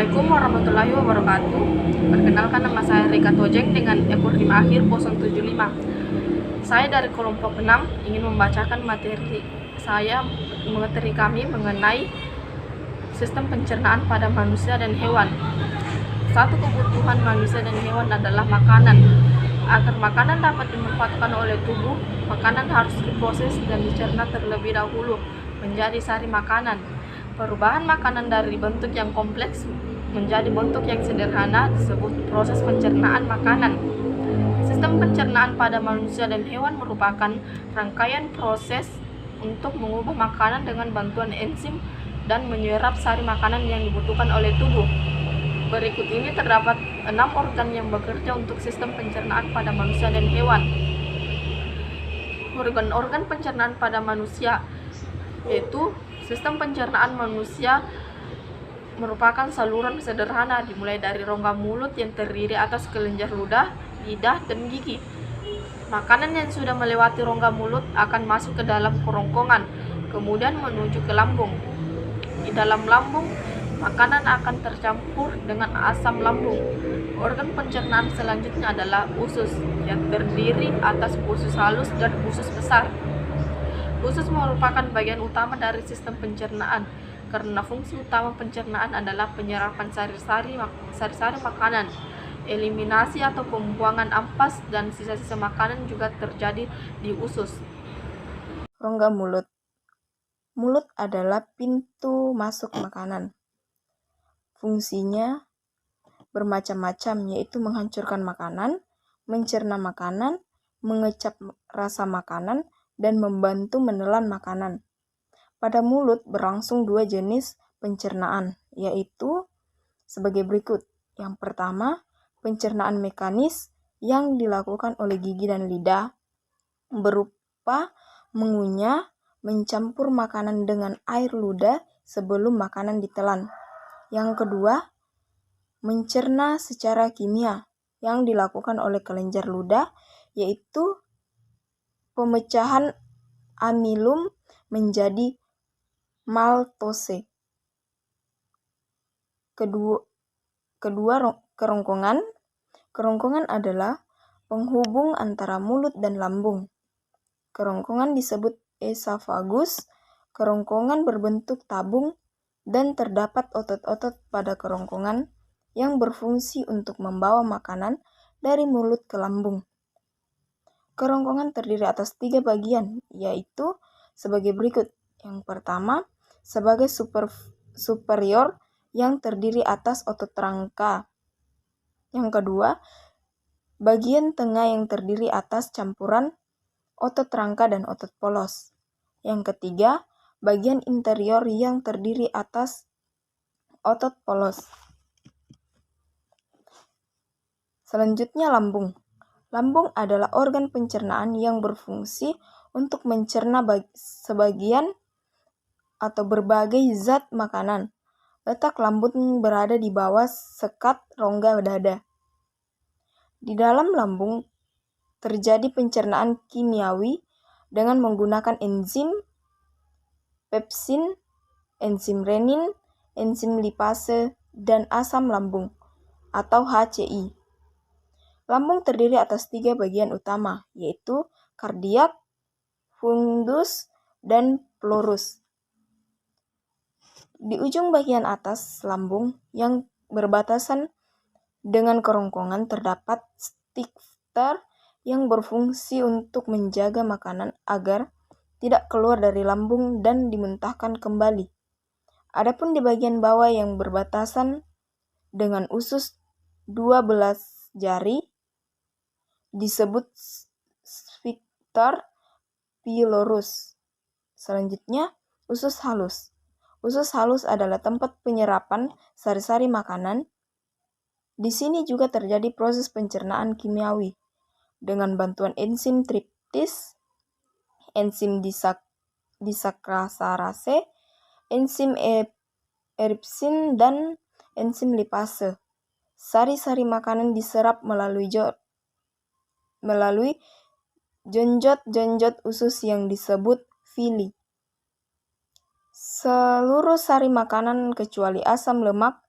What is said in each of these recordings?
Assalamualaikum warahmatullahi wabarakatuh. Perkenalkan, nama saya Rika Tojeng dengan ekor 5 akhir 075. Saya dari kelompok 6 ingin membacakan materi kami mengenai sistem pencernaan pada manusia dan hewan. Satu kebutuhan manusia dan hewan adalah makanan. Agar makanan dapat dimanfaatkan oleh tubuh, makanan harus diproses dan dicerna terlebih dahulu menjadi sari makanan. Perubahan makanan dari bentuk yang kompleks menjadi bentuk yang sederhana disebut proses pencernaan makanan. Sistem pencernaan pada manusia dan hewan merupakan rangkaian proses untuk mengubah makanan dengan bantuan enzim dan menyerap sari makanan yang dibutuhkan oleh tubuh. Berikut ini terdapat 6 organ yang bekerja untuk sistem pencernaan pada manusia dan hewan. Organ-organ pencernaan pada manusia yaitu sistem pencernaan manusia merupakan saluran sederhana dimulai dari rongga mulut yang terdiri atas kelenjar ludah, lidah, dan gigi. Makanan yang sudah melewati rongga mulut akan masuk ke dalam kerongkongan, kemudian menuju ke lambung. Di dalam lambung, makanan akan tercampur dengan asam lambung. Organ pencernaan selanjutnya adalah usus, yang terdiri atas usus halus dan usus besar. Usus merupakan bagian utama dari sistem pencernaan karena fungsi utama pencernaan adalah penyerapan sari-sari makanan. Eliminasi atau pembuangan ampas dan sisa-sisa makanan juga terjadi di usus. Rongga mulut. Mulut adalah pintu masuk makanan. Fungsinya bermacam-macam, yaitu menghancurkan makanan, mencerna makanan, mengecap rasa makanan, dan membantu menelan makanan. Pada mulut berlangsung 2 jenis pencernaan, yaitu sebagai berikut. Yang pertama, pencernaan mekanis yang dilakukan oleh gigi dan lidah, berupa mengunyah, mencampur makanan dengan air ludah sebelum makanan ditelan. Yang kedua, mencerna secara kimia yang dilakukan oleh kelenjar ludah, yaitu pemecahan amilum menjadi maltose. Kedua, kerongkongan. Kerongkongan adalah penghubung antara mulut dan lambung. Kerongkongan disebut esofagus. Kerongkongan berbentuk tabung dan terdapat otot-otot pada kerongkongan yang berfungsi untuk membawa makanan dari mulut ke lambung. Kerongkongan terdiri atas 3 bagian, yaitu sebagai berikut. Yang pertama, sebagai superior yang terdiri atas otot rangka. Yang kedua, bagian tengah yang terdiri atas campuran otot rangka dan otot polos. Yang ketiga, bagian interior yang terdiri atas otot polos. Selanjutnya, lambung. Lambung adalah organ pencernaan yang berfungsi untuk mencerna sebagian atau berbagai zat makanan. Letak lambung berada di bawah sekat rongga dada. Di dalam lambung terjadi pencernaan kimiawi dengan menggunakan enzim pepsin, enzim renin, enzim lipase, dan asam lambung atau HCI. Lambung terdiri atas 3 bagian utama, yaitu kardiak, fundus, dan plurus. Di ujung bagian atas lambung yang berbatasan dengan kerongkongan terdapat sphincter yang berfungsi untuk menjaga makanan agar tidak keluar dari lambung dan dimuntahkan kembali. Adapun di bagian bawah yang berbatasan dengan usus 12 jari disebut sphincter pylorus. Selanjutnya, usus halus. Usus halus adalah tempat penyerapan sari-sari makanan. Di sini juga terjadi proses pencernaan kimiawi dengan bantuan enzim tryptis, enzim disakrasarase, enzim eripsin, dan enzim lipase. Sari-sari makanan diserap melalui jonjot-jonjot usus yang disebut villi. Seluruh sari makanan kecuali asam lemak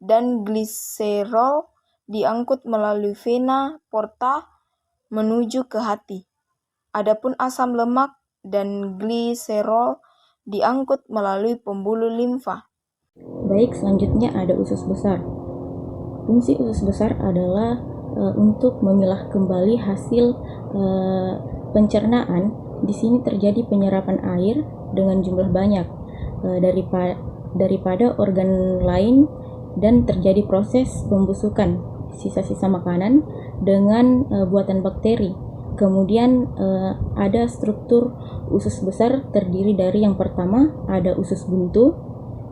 dan gliserol diangkut melalui vena porta menuju ke hati. Adapun asam lemak dan gliserol diangkut melalui pembuluh limfa. Baik, selanjutnya ada usus besar. Fungsi usus besar adalah untuk memilah kembali hasil pencernaan. Di sini terjadi penyerapan air dengan jumlah banyak daripada organ lain dan terjadi proses pembusukan sisa-sisa makanan dengan buatan bakteri. Kemudian ada struktur usus besar terdiri dari yang pertama ada usus buntu,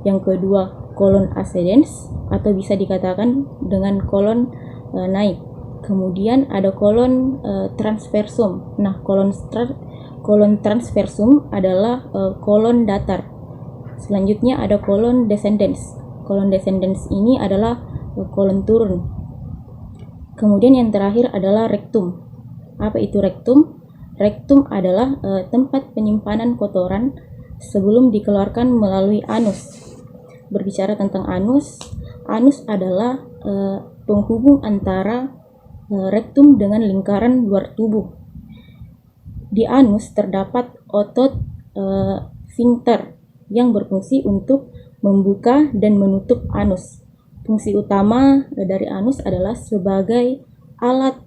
yang kedua kolon ascendens atau bisa dikatakan dengan kolon naik. Kemudian ada kolon transversum. Nah, kolon transversum adalah kolon datar. Selanjutnya ada kolon descendens. Kolon descendens ini adalah kolon turun. Kemudian yang terakhir adalah rektum. Apa itu rektum? Rektum adalah tempat penyimpanan kotoran sebelum dikeluarkan melalui anus. Berbicara tentang anus adalah penghubung antara rektum dengan lingkaran luar tubuh. Di anus terdapat otot sphincter yang berfungsi untuk membuka dan menutup anus. Fungsi utama dari anus adalah sebagai alat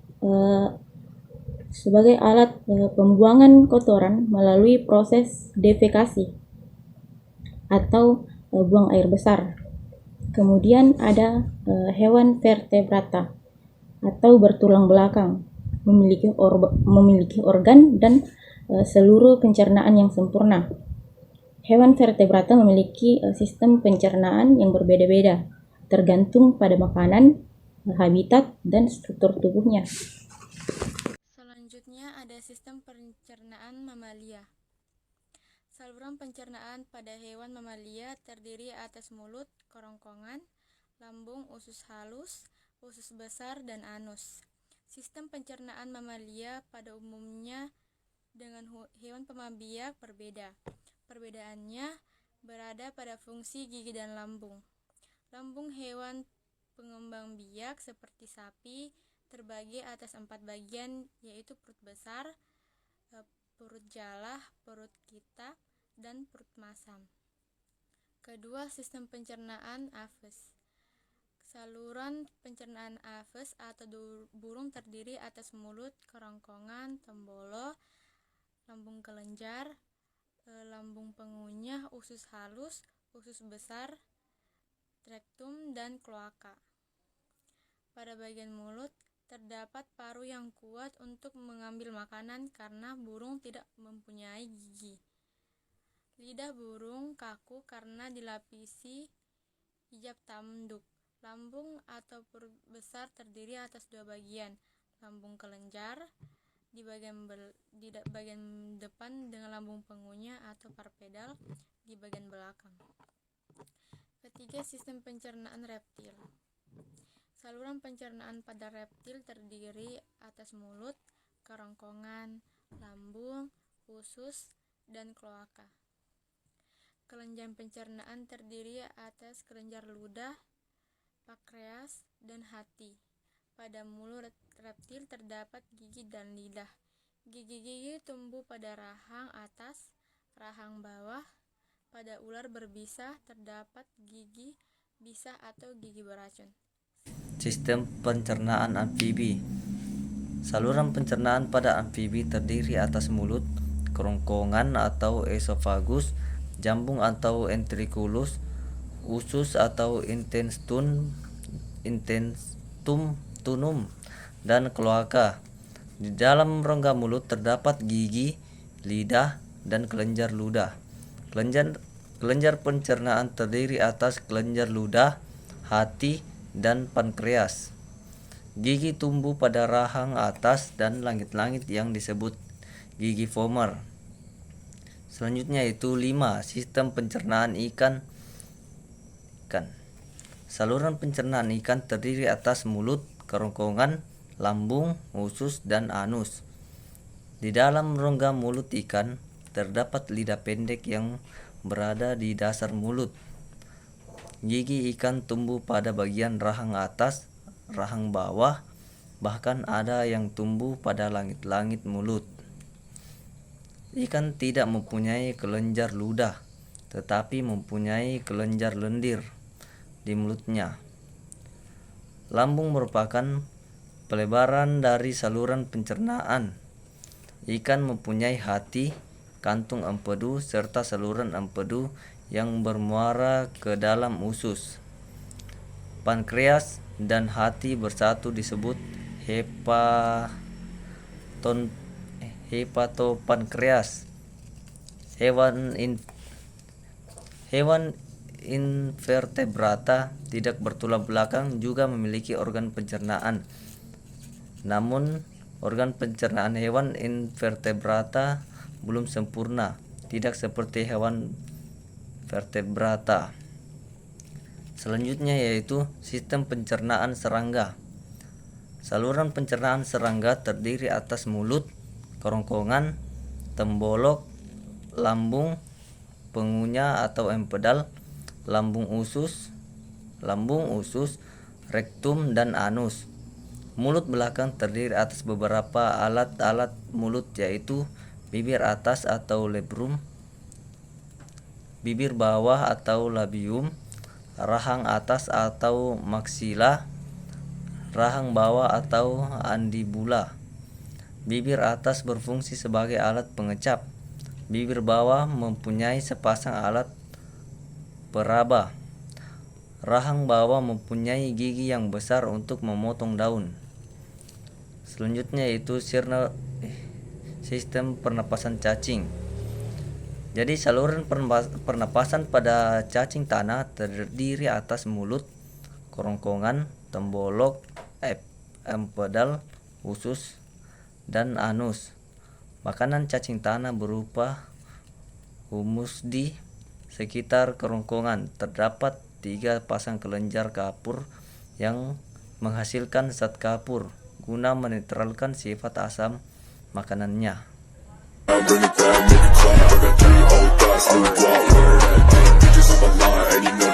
pembuangan kotoran melalui proses defekasi atau buang air besar. Kemudian ada hewan vertebrata atau bertulang belakang, memiliki organ dan seluruh pencernaan yang sempurna. Hewan vertebrata memiliki sistem pencernaan yang berbeda-beda, tergantung pada makanan, habitat, dan struktur tubuhnya. Selanjutnya ada sistem pencernaan mamalia. Saluran pencernaan pada hewan mamalia terdiri atas mulut, kerongkongan, lambung, usus halus, usus besar, dan anus. Sistem pencernaan mamalia pada umumnya dengan hewan pemabiak berbeda. Perbedaannya berada pada fungsi gigi dan lambung. Lambung hewan pengembang biak seperti sapi terbagi atas 4 bagian, yaitu perut besar, perut jalah, perut kita, dan perut masam. Kedua, sistem pencernaan aves. Saluran pencernaan aves atau burung terdiri atas mulut, kerongkongan, tombolo, lambung kelenjar, lambung pengunyah, usus halus, usus besar, rektum, dan kloaka. Pada bagian mulut terdapat paru yang kuat untuk mengambil makanan karena burung tidak mempunyai gigi. Lidah burung kaku karena dilapisi hijab tanduk. Lambung atau perut besar terdiri atas 2 bagian, lambung kelenjar di bagian depan dengan lambung pengunyah atau parpedal di bagian belakang. Ketiga, sistem pencernaan reptil. Saluran pencernaan pada reptil terdiri atas mulut, kerongkongan, lambung, usus, dan kloaka. Kelenjar pencernaan terdiri atas kelenjar ludah, pankreas, dan hati. Pada mulut reptil terdapat gigi dan lidah. Gigi-gigi tumbuh pada rahang atas, rahang bawah. Pada ular berbisa terdapat gigi bisa atau gigi beracun. Sistem pencernaan amfibi. Saluran pencernaan pada amfibi terdiri atas mulut, kerongkongan atau esofagus, jambung atau ventriculus, usus atau intestinum, dan kloaka. Di dalam rongga mulut terdapat gigi, lidah, dan kelenjar ludah. Kelenjar pencernaan terdiri atas kelenjar ludah, hati, dan pankreas. Gigi tumbuh pada rahang atas dan langit-langit yang disebut gigi vomer. Selanjutnya itu 5. Sistem pencernaan ikan. Saluran pencernaan ikan terdiri atas mulut, kerongkongan, lambung, usus, dan anus. Di dalam rongga mulut ikan terdapat lidah pendek yang berada di dasar mulut. Gigi ikan tumbuh pada bagian rahang atas, rahang bawah, bahkan ada yang tumbuh pada langit-langit mulut. Ikan tidak mempunyai kelenjar ludah, tetapi mempunyai kelenjar lendir di mulutnya. Lambung merupakan pelebaran dari saluran pencernaan. Ikan mempunyai hati, kantung empedu, serta saluran empedu yang bermuara ke dalam usus. Pankreas dan hati bersatu disebut hepatopankreas. Hewan invertebrata tidak bertulang belakang juga memiliki organ pencernaan. Namun, organ pencernaan hewan invertebrata belum sempurna, tidak seperti hewan vertebrata. Selanjutnya yaitu sistem pencernaan serangga. Saluran pencernaan serangga terdiri atas mulut, kerongkongan, tembolok, lambung, pengunya atau empedal, lambung usus, rektum, dan anus. Mulut belakang terdiri atas beberapa alat-alat mulut yaitu bibir atas atau labrum, bibir bawah atau labium, rahang atas atau maksila, rahang bawah atau andibula. Bibir atas berfungsi sebagai alat pengecap. Bibir bawah mempunyai sepasang alat peraba. Rahang bawah mempunyai gigi yang besar untuk memotong daun. Selanjutnya yaitu sistem pernapasan cacing. Jadi saluran pernapasan pada cacing tanah terdiri atas mulut, kerongkongan, tembolok, empedal, usus, dan anus. Makanan cacing tanah berupa humus di sekitar kerongkongan. Terdapat 3 pasang kelenjar kapur yang menghasilkan zat kapur guna menetralkan sifat asam makanannya. Bring it back, make it clap. I got 3 old thoughts, new block, where that thing. Bitches on my line, and you know